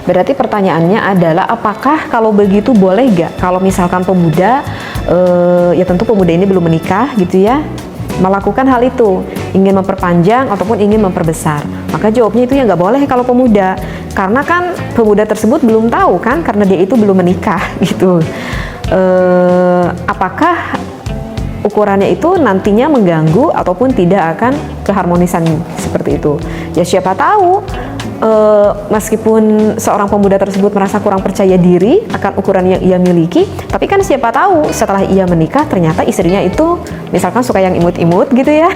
Berarti pertanyaannya adalah apakah kalau begitu boleh gak kalau misalkan pemuda, ya tentu pemuda ini belum menikah gitu ya, melakukan hal itu, ingin memperpanjang ataupun ingin memperbesar? Maka jawabnya itu ya nggak boleh kalau pemuda, karena kan pemuda tersebut belum tahu kan, karena dia itu belum menikah gitu. Apakah ukurannya itu nantinya mengganggu ataupun tidak akan keharmonisan seperti itu? Ya siapa tahu meskipun seorang pemuda tersebut merasa kurang percaya diri akan ukuran yang ia miliki, tapi kan siapa tahu setelah ia menikah ternyata istrinya itu misalkan suka yang imut-imut gitu ya.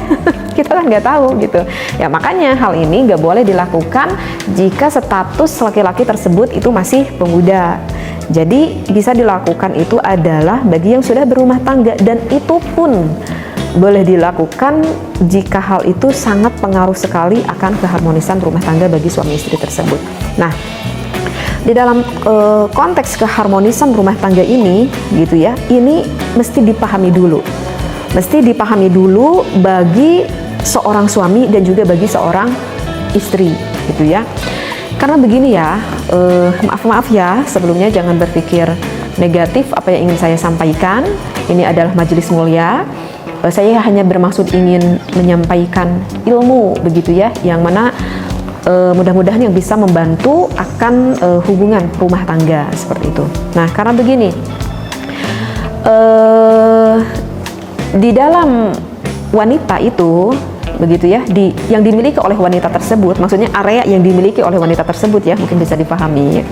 Kita kan nggak tahu gitu ya. Makanya hal ini nggak boleh dilakukan jika status laki-laki tersebut itu masih pemuda. Jadi bisa dilakukan itu adalah bagi yang sudah berumah tangga, dan itu pun boleh dilakukan jika hal itu sangat pengaruh sekali akan keharmonisan rumah tangga bagi suami istri tersebut. Nah, di dalam konteks keharmonisan rumah tangga ini gitu ya, ini mesti dipahami dulu. Mesti dipahami dulu bagi seorang suami dan juga bagi seorang istri gitu ya. Karena begini ya, maaf ya sebelumnya, jangan berpikir negatif apa yang ingin saya sampaikan. Ini adalah majelis mulia. Saya hanya bermaksud ingin menyampaikan ilmu begitu ya, yang mana mudah-mudahan yang bisa membantu akan hubungan rumah tangga seperti itu. Nah, karena begini, di dalam wanita itu begitu ya, yang dimiliki oleh wanita tersebut, maksudnya area yang dimiliki oleh wanita tersebut ya, mungkin bisa dipahami.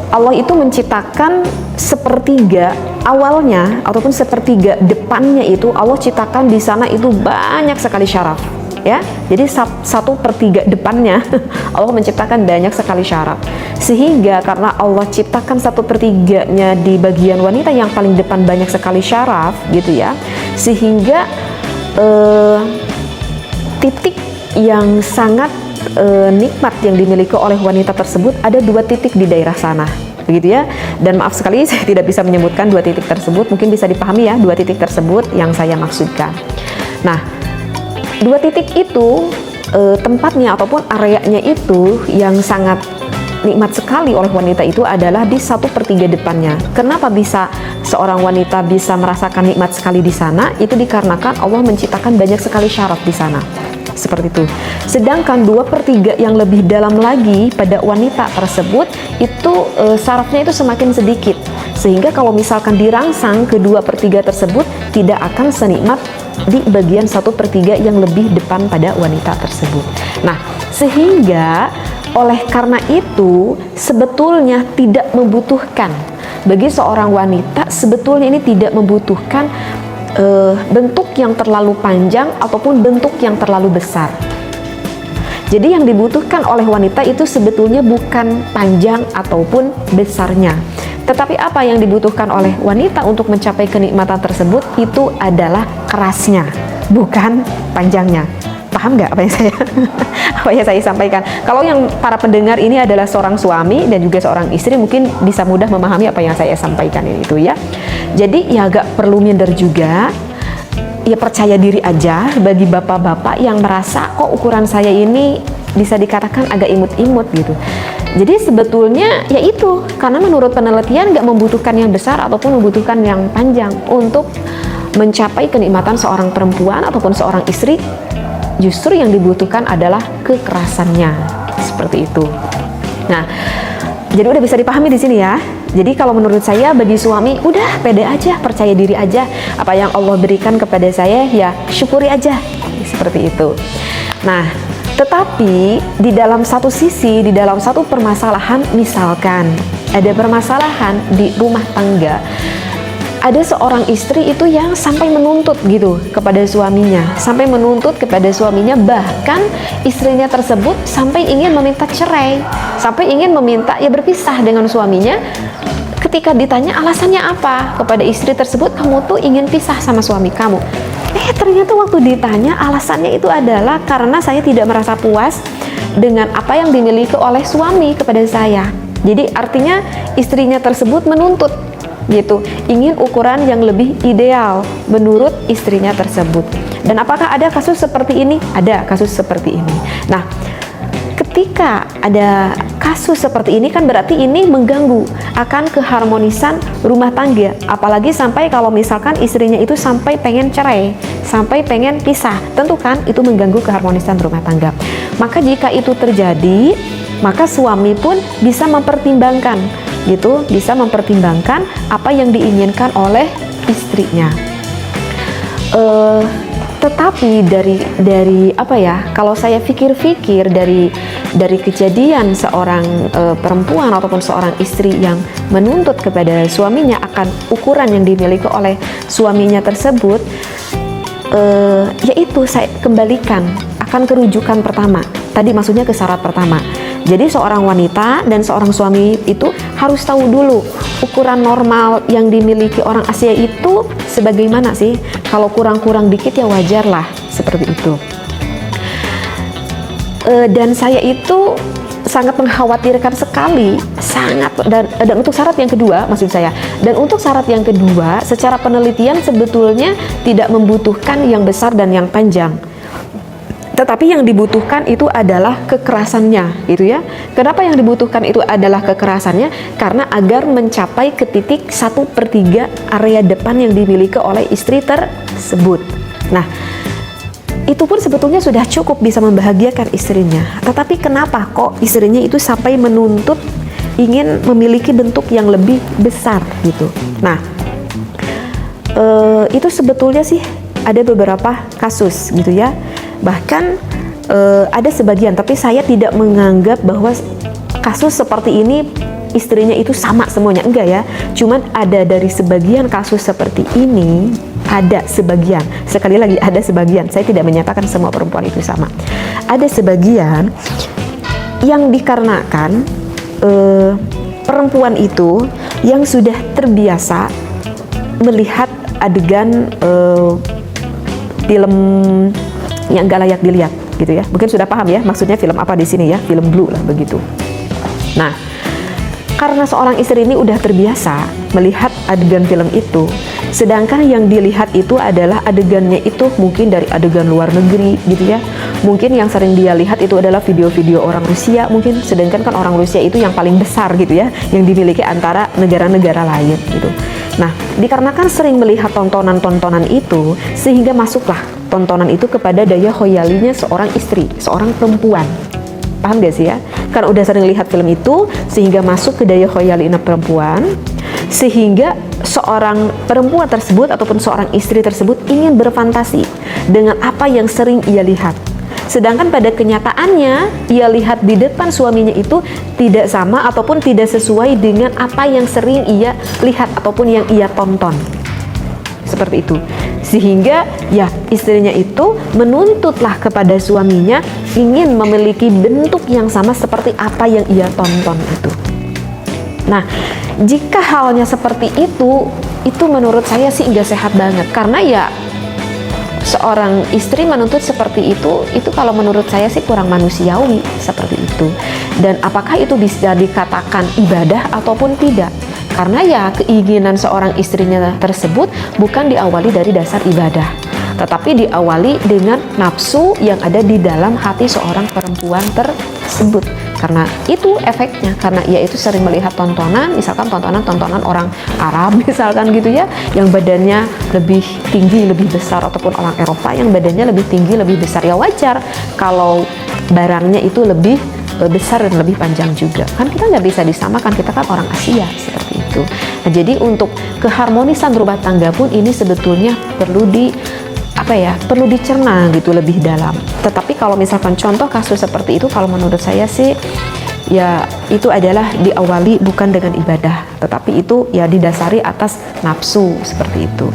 Allah itu menciptakan sepertiga awalnya ataupun sepertiga depannya itu Allah ciptakan di sana itu banyak sekali syaraf ya. Jadi 1/3 depannya Allah menciptakan banyak sekali syaraf, sehingga karena Allah ciptakan 1/3-nya di bagian wanita yang paling depan banyak sekali syaraf gitu ya, sehingga titik yang sangat nikmat yang dimiliki oleh wanita tersebut ada 2 titik di daerah sana begitu ya. Dan maaf sekali saya tidak bisa menyebutkan 2 titik tersebut, mungkin bisa dipahami ya 2 titik tersebut yang saya maksudkan. Nah, 2 titik itu tempatnya ataupun areanya itu yang sangat nikmat sekali oleh wanita itu adalah di 1/3 depannya. Kenapa bisa seorang wanita bisa merasakan nikmat sekali di sana? Itu dikarenakan Allah menciptakan banyak sekali syaraf di sana. Seperti itu. Sedangkan 2/3 yang lebih dalam lagi pada wanita tersebut itu syarafnya itu semakin sedikit, sehingga kalau misalkan dirangsang ke 2/3 tersebut tidak akan senikmat di bagian 1/3 yang lebih depan pada wanita tersebut. Nah, sehingga oleh karena itu sebetulnya tidak membutuhkan bagi seorang wanita, sebetulnya ini tidak membutuhkan bentuk yang terlalu panjang ataupun bentuk yang terlalu besar. Jadi yang dibutuhkan oleh wanita itu sebetulnya bukan panjang ataupun besarnya, tetapi apa yang dibutuhkan oleh wanita untuk mencapai kenikmatan tersebut itu adalah kerasnya, bukan panjangnya. Paham nggak apa yang saya sampaikan? Kalau yang para pendengar ini adalah seorang suami dan juga seorang istri, mungkin bisa mudah memahami apa yang saya sampaikan ini itu ya. Jadi ya agak perlu minder juga, ya percaya diri aja bagi bapak-bapak yang merasa kok ukuran saya ini bisa dikatakan agak imut-imut gitu. Jadi sebetulnya ya itu, karena menurut penelitian nggak membutuhkan yang besar ataupun membutuhkan yang panjang untuk mencapai kenikmatan seorang perempuan ataupun seorang istri. Justru yang dibutuhkan adalah kekerasannya, seperti itu. Nah, jadi udah bisa dipahami di sini ya. Jadi kalau menurut saya bagi suami udah pede aja, percaya diri aja. Apa yang Allah berikan kepada saya ya syukuri aja, seperti itu. Nah, tetapi di dalam satu sisi, di dalam satu permasalahan, misalkan ada permasalahan di rumah tangga, ada seorang istri itu yang sampai menuntut gitu kepada suaminya, sampai menuntut kepada suaminya, bahkan istrinya tersebut sampai ingin meminta cerai, sampai ingin meminta ya berpisah dengan suaminya. Ketika ditanya alasannya apa kepada istri tersebut, kamu tuh ingin pisah sama suami kamu. Ternyata waktu ditanya alasannya itu adalah karena saya tidak merasa puas dengan apa yang dimiliki oleh suami kepada saya. Jadi artinya istrinya tersebut menuntut gitu, ingin ukuran yang lebih ideal menurut istrinya tersebut. Dan apakah ada kasus seperti ini? Ada kasus seperti ini. Nah, ketika ada kasus kasus seperti ini kan berarti ini mengganggu akan keharmonisan rumah tangga, apalagi sampai kalau misalkan istrinya itu sampai pengen cerai, sampai pengen pisah, tentu kan itu mengganggu keharmonisan rumah tangga. Maka jika itu terjadi, maka suami pun bisa mempertimbangkan gitu, bisa mempertimbangkan apa yang diinginkan oleh istrinya. Tetapi dari apa ya, kalau saya pikir-pikir dari kejadian seorang perempuan ataupun seorang istri yang menuntut kepada suaminya akan ukuran yang dimiliki oleh suaminya tersebut, yaitu saya kembalikan akan kerujukan pertama tadi, maksudnya ke syarat pertama. Jadi seorang wanita dan seorang suami itu harus tahu dulu ukuran normal yang dimiliki orang Asia itu sebagaimana sih. Kalau kurang-kurang dikit ya wajar lah seperti itu. Dan saya itu sangat mengkhawatirkan sekali, sangat, dan untuk syarat yang kedua maksud saya, dan untuk syarat yang kedua secara penelitian sebetulnya tidak membutuhkan yang besar dan yang panjang. Tetapi yang dibutuhkan itu adalah kekerasannya, gitu ya. Kenapa yang dibutuhkan itu adalah kekerasannya? Karena agar mencapai ke titik 1/3 area depan yang dimiliki oleh istri tersebut. Nah, itu pun sebetulnya sudah cukup bisa membahagiakan istrinya. Tetapi kenapa kok istrinya itu sampai menuntut ingin memiliki bentuk yang lebih besar gitu? Nah, itu sebetulnya sih ada beberapa kasus gitu ya. Bahkan ada sebagian, tapi saya tidak menganggap bahwa kasus seperti ini istrinya itu sama semuanya, enggak ya. Cuman ada dari sebagian kasus seperti ini, ada sebagian, sekali lagi ada sebagian, saya tidak menyatakan semua perempuan itu sama. Ada sebagian yang dikarenakan perempuan itu yang sudah terbiasa melihat adegan film yang gak layak dilihat gitu ya. Mungkin sudah paham ya maksudnya film apa di sini ya, film Blue lah begitu. Nah, karena seorang istri ini udah terbiasa melihat adegan film itu, sedangkan yang dilihat itu adalah adegannya itu mungkin dari adegan luar negeri gitu ya. Mungkin yang sering dia lihat itu adalah video-video orang Rusia mungkin, sedangkan kan orang Rusia itu yang paling besar gitu ya, yang dimiliki antara negara-negara lain gitu. Nah, dikarenakan sering melihat tontonan-tontonan itu, sehingga masuklah tontonan itu kepada daya khoyalinya seorang istri, seorang perempuan. Paham gak sih ya? Karena udah sering lihat film itu, sehingga masuk ke daya khoyalinya perempuan, sehingga seorang perempuan tersebut ataupun seorang istri tersebut ingin berfantasi dengan apa yang sering ia lihat. Sedangkan pada kenyataannya, ia lihat di depan suaminya itu tidak sama ataupun tidak sesuai dengan apa yang sering ia lihat ataupun yang ia tonton. Seperti itu. Sehingga ya istrinya itu menuntutlah kepada suaminya ingin memiliki bentuk yang sama seperti apa yang ia tonton itu. Nah, jika halnya seperti itu menurut saya sih nggak sehat banget. Karena ya seorang istri menuntut seperti itu kalau menurut saya sih kurang manusiawi seperti itu. Dan apakah itu bisa dikatakan ibadah ataupun tidak? Karena ya keinginan seorang istrinya tersebut bukan diawali dari dasar ibadah, tetapi diawali dengan nafsu yang ada di dalam hati seorang perempuan tersebut. Karena itu efeknya, karena ia itu sering melihat tontonan, misalkan tontonan orang Arab misalkan gitu ya, yang badannya lebih tinggi, lebih besar, ataupun orang Eropa yang badannya lebih tinggi, lebih besar. Ya wajar kalau barangnya itu lebih besar dan lebih panjang juga. Kan kita nggak bisa disamakan, kita kan orang Asia seperti itu. Nah, jadi untuk keharmonisan rumah tangga pun ini sebetulnya perlu perlu dicerna gitu lebih dalam. Tetapi kalau misalkan contoh kasus seperti itu, kalau menurut saya sih ya itu adalah diawali bukan dengan ibadah, tetapi itu ya didasari atas nafsu seperti itu.